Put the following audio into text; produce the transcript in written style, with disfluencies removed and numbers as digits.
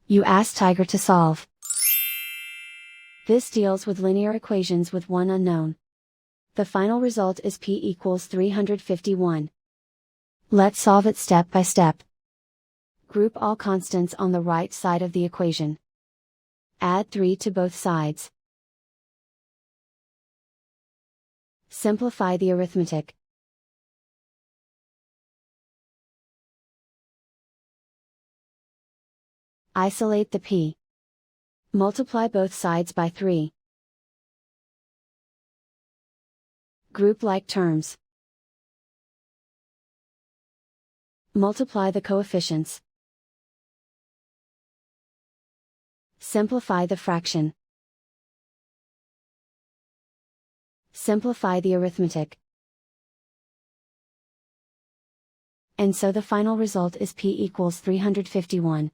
You ask Tiger to solve. This deals with linear equations with one unknown. The final result is p equals 351. Let's solve it step by step. Group all constants on the right side of the equation. Add 3 to both sides. Simplify the arithmetic. Isolate the p. Multiply both sides by 3. Group like terms. Multiply the coefficients. Simplify the fraction. Simplify the arithmetic. And so the final result is p equals 351.